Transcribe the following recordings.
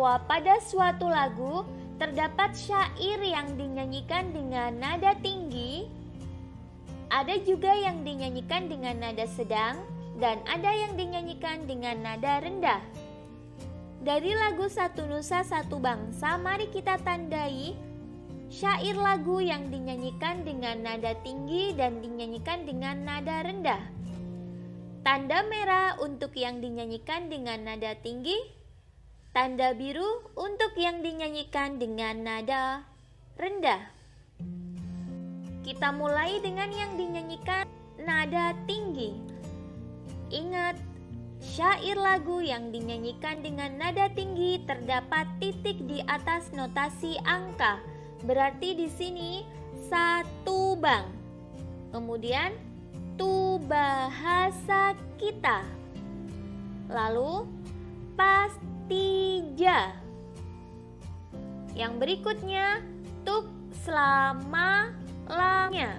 bahwa pada suatu lagu terdapat syair yang dinyanyikan dengan nada tinggi, ada juga yang dinyanyikan dengan nada sedang, dan ada yang dinyanyikan dengan nada rendah. Dari lagu Satu Nusa Satu Bangsa, mari kita tandai syair lagu yang dinyanyikan dengan nada tinggi dan dinyanyikan dengan nada rendah. Tanda merah untuk yang dinyanyikan dengan nada tinggi, tanda biru untuk yang dinyanyikan dengan nada rendah. Kita mulai dengan yang dinyanyikan nada tinggi. Ingat, syair lagu yang dinyanyikan dengan nada tinggi terdapat titik di atas notasi angka. Berarti di sini satu bang. Kemudian tu bahasa kita. Lalu pastija. Yang berikutnya tuk selama-lamanya.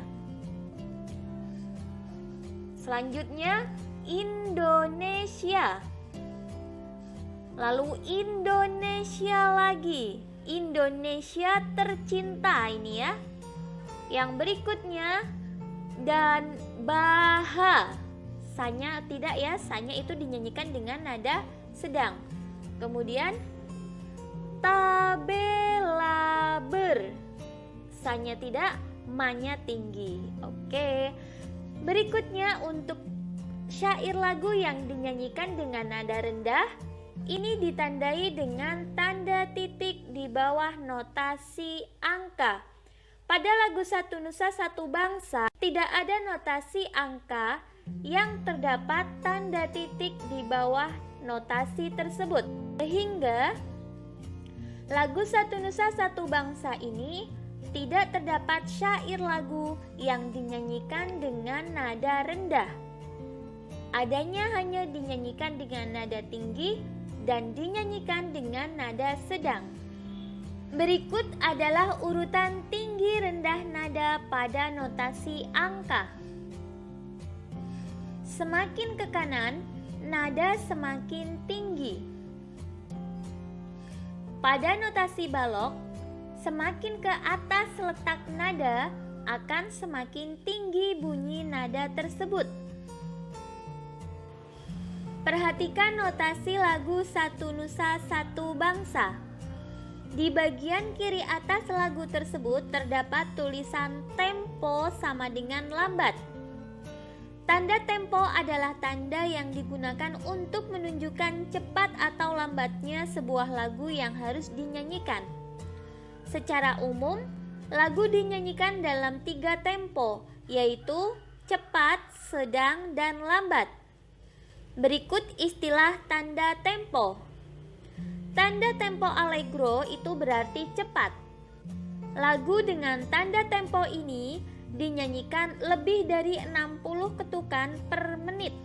Selanjutnya Indonesia. Lalu Indonesia lagi. Indonesia tercinta ini ya. Yang berikutnya dan bahasanya tidak ya, sanya itu dinyanyikan dengan nada sedang. Kemudian tabelaber, sanya tidak, manya tinggi. Oke. Berikutnya untuk syair lagu yang dinyanyikan dengan nada rendah, ini ditandai dengan tanda titik di bawah notasi angka. Pada lagu Satu Nusa Satu Bangsa tidak ada notasi angka yang terdapat tanda titik di bawah notasi tersebut. Sehingga lagu Satu Nusa Satu Bangsa ini tidak terdapat syair lagu yang dinyanyikan dengan nada rendah. Adanya hanya dinyanyikan dengan nada tinggi dan dinyanyikan dengan nada sedang. Berikut adalah urutan tinggi rendah nada pada notasi angka. Semakin ke kanan, nada semakin tinggi. Pada notasi balok, semakin ke atas letak nada akan semakin tinggi bunyi nada tersebut. Perhatikan notasi lagu Satu Nusa Satu Bangsa. Di bagian kiri atas lagu tersebut terdapat tulisan tempo sama dengan lambat. Tanda tempo adalah tanda yang digunakan untuk menunjukkan cepat atau lambatnya sebuah lagu yang harus dinyanyikan. Secara umum, lagu dinyanyikan dalam 3 tempo, yaitu cepat, sedang, dan lambat. Berikut istilah tanda tempo. Tanda tempo allegro itu berarti cepat. Lagu dengan tanda tempo ini dinyanyikan lebih dari 60 ketukan per menit.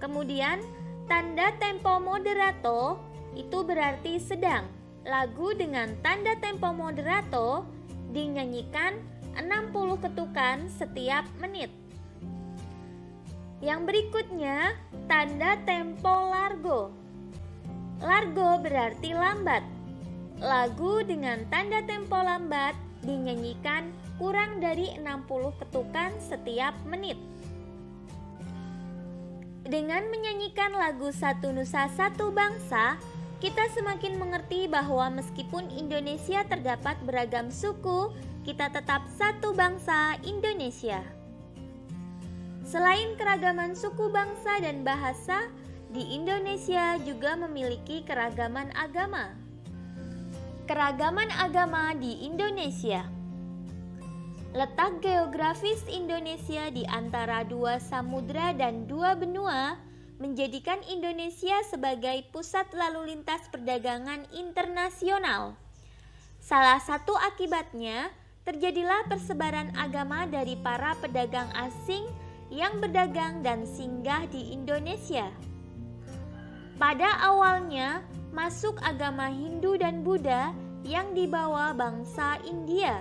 Kemudian tanda tempo moderato itu berarti sedang. Lagu dengan tanda tempo moderato dinyanyikan 60 ketukan setiap menit. Yang berikutnya, tanda tempo largo. Largo berarti lambat. Lagu dengan tanda tempo lambat dinyanyikan kurang dari 60 ketukan setiap menit. Dengan menyanyikan lagu Satu Nusa Satu Bangsa, kita semakin mengerti bahwa meskipun Indonesia terdapat beragam suku, kita tetap satu bangsa Indonesia. Selain keragaman suku, bangsa, dan bahasa, di Indonesia juga memiliki keragaman agama. Keragaman agama di Indonesia. Letak geografis Indonesia di antara 2 samudra dan 2 benua menjadikan Indonesia sebagai pusat lalu lintas perdagangan internasional. Salah satu akibatnya, terjadilah persebaran agama dari para pedagang asing yang berdagang dan singgah di Indonesia. Pada awalnya, masuk agama Hindu dan Buddha yang dibawa bangsa India.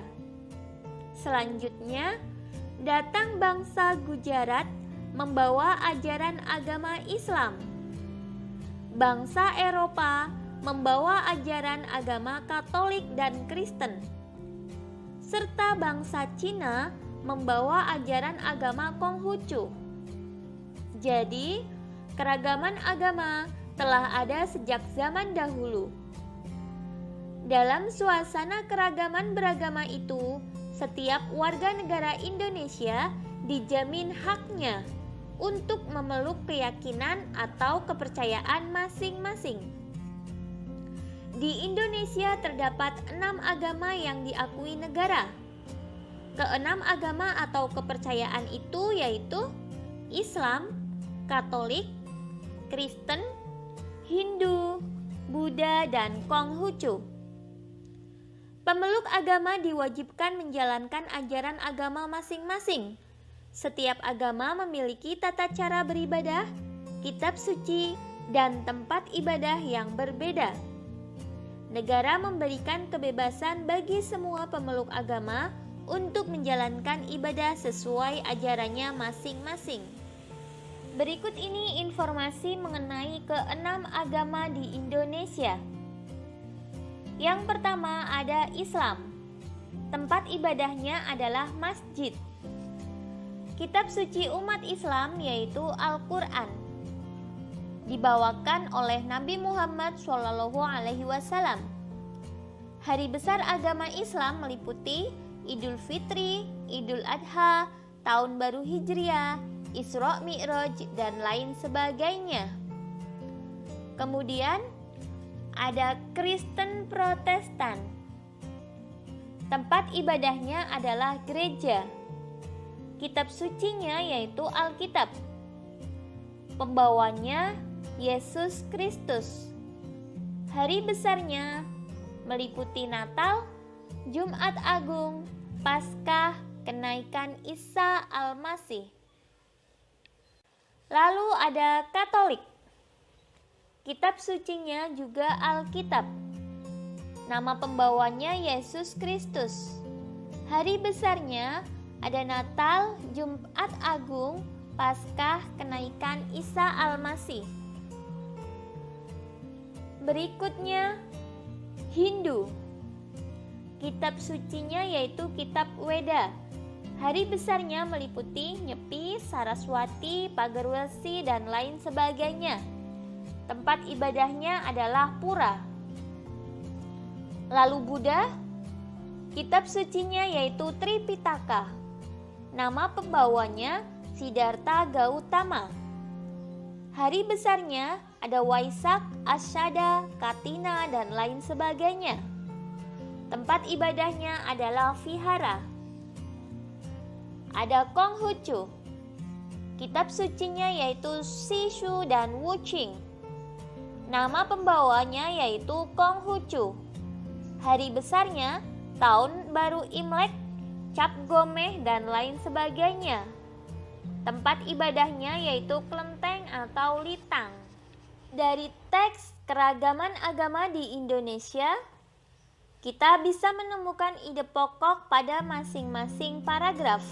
Selanjutnya, datang bangsa Gujarat membawa ajaran agama Islam. Bangsa Eropa membawa ajaran agama Katolik dan Kristen, serta bangsa Cina membawa ajaran agama Konghucu. Jadi, keragaman agama telah ada sejak zaman dahulu. Dalam suasana keragaman beragama itu, setiap warga negara Indonesia dijamin haknya untuk memeluk keyakinan atau kepercayaan masing-masing. Di Indonesia terdapat 6 agama yang diakui negara. Keenam agama atau kepercayaan itu yaitu Islam, Katolik, Kristen, Hindu, Buddha, dan Konghucu. Pemeluk agama diwajibkan menjalankan ajaran agama masing-masing. Setiap agama memiliki tata cara beribadah, kitab suci, dan tempat ibadah yang berbeda. Negara memberikan kebebasan bagi semua pemeluk agama untuk menjalankan ibadah sesuai ajarannya masing-masing. Berikut ini informasi mengenai keenam agama di Indonesia. Yang pertama ada Islam. Tempat ibadahnya adalah masjid. Kitab suci umat Islam yaitu Al-Quran dibawakan oleh Nabi Muhammad SAW. Hari besar agama Islam meliputi Idul Fitri, Idul Adha, Tahun Baru Hijriah, Isra Mi'raj, dan lain sebagainya. Kemudian ada Kristen Protestan. Tempat ibadahnya adalah gereja. Kitab sucinya yaitu Alkitab. Pembawanya Yesus Kristus. Hari besarnya meliputi Natal, Jumat Agung, Paskah, kenaikan Isa Al-Masih. Lalu ada Katolik. Kitab sucinya juga Alkitab. Nama pembawanya Yesus Kristus. Hari besarnya ada Natal, Jumat Agung, Paskah, kenaikan Isa Al-Masih. Berikutnya Hindu. Kitab sucinya yaitu Kitab Weda. Hari besarnya meliputi Nyepi, Saraswati, Pagarwesi, dan lain sebagainya. Tempat ibadahnya adalah pura. Lalu Buddha, kitab sucinya yaitu Tripitaka. Nama pembawanya Siddhartha Gautama. Hari besarnya ada Waisak, Asyada, Katina, dan lain sebagainya. Tempat ibadahnya adalah vihara. Ada Konghucu. Kitab sucinya yaitu Sishu dan Wuching. Nama pembawanya yaitu Konghucu. Hari besarnya Tahun Baru Imlek, Cap Gomeh, dan lain sebagainya. Tempat ibadahnya yaitu kelenteng atau litang. Dari teks keragaman agama di Indonesia, kita bisa menemukan ide pokok pada masing-masing paragraf.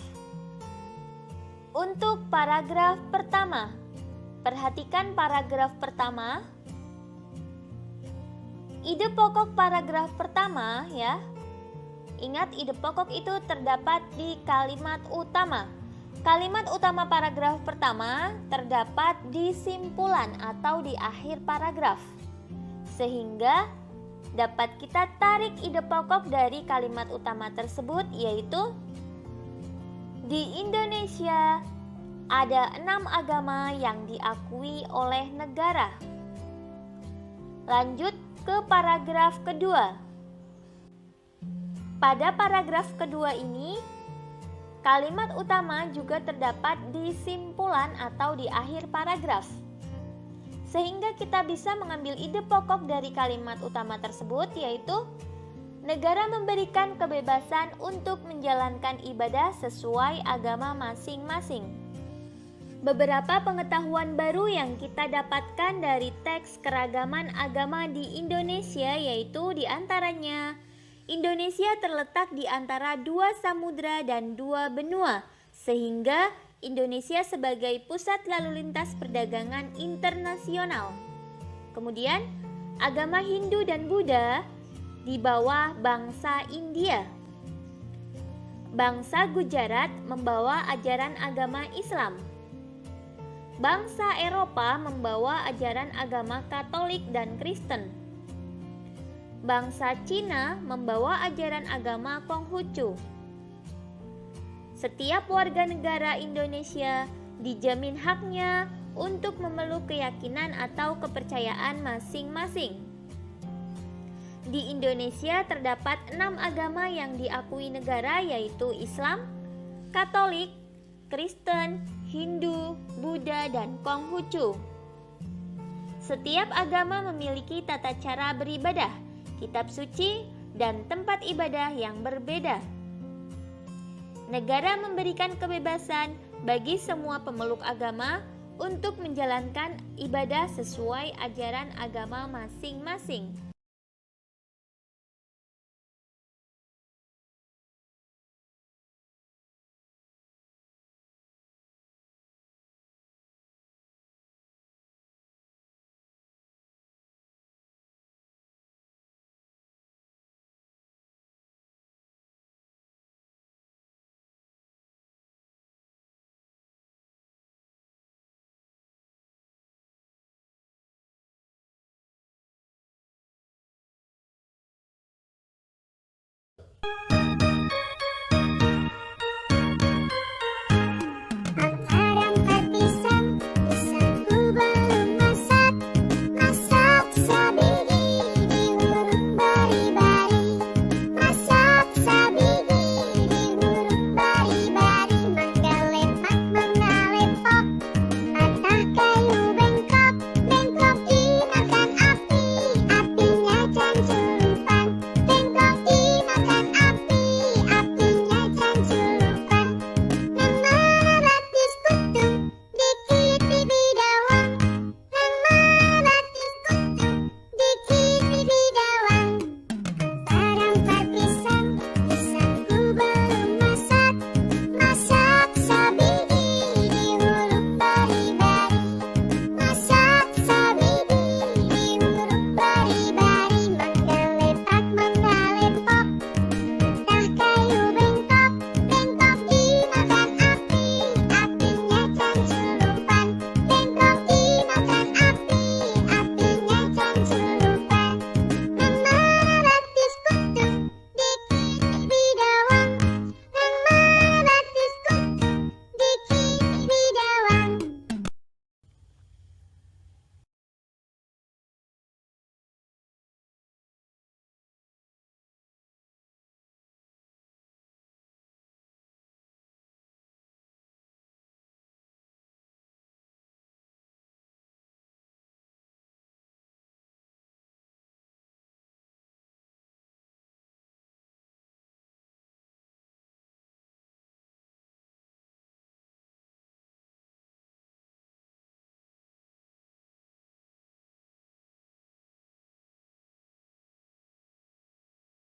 Untuk paragraf pertama, perhatikan paragraf pertama. Ide pokok paragraf pertama ya. Ingat, ide pokok itu terdapat di kalimat utama. Kalimat utama paragraf pertama terdapat di simpulan atau di akhir paragraf. Sehingga dapat kita tarik ide pokok dari kalimat utama tersebut, yaitu di Indonesia ada 6 agama yang diakui oleh negara. Lanjut ke paragraf kedua. Pada paragraf kedua ini, kalimat utama juga terdapat di simpulan atau di akhir paragraf. Sehingga kita bisa mengambil ide pokok dari kalimat utama tersebut, yaitu negara memberikan kebebasan untuk menjalankan ibadah sesuai agama masing-masing. Beberapa pengetahuan baru yang kita dapatkan dari teks keragaman agama di Indonesia yaitu diantaranya Indonesia terletak di antara 2 samudra dan 2 benua, sehingga Indonesia sebagai pusat lalu lintas perdagangan internasional. Kemudian Agama Hindu dan Buddha di bawah bangsa India. Bangsa Gujarat membawa ajaran agama Islam. Bangsa Eropa membawa ajaran agama Katolik dan Kristen. Bangsa Cina membawa ajaran agama Konghucu. Setiap warga negara Indonesia dijamin haknya untuk memeluk keyakinan atau kepercayaan masing-masing. Di Indonesia terdapat 6 agama yang diakui negara, yaitu Islam, Katolik, Kristen, Hindu, Buddha, dan Konghucu. Setiap agama memiliki tata cara beribadah, kitab suci, dan tempat ibadah yang berbeda. Negara memberikan kebebasan bagi semua pemeluk agama untuk menjalankan ibadah sesuai ajaran agama masing-masing.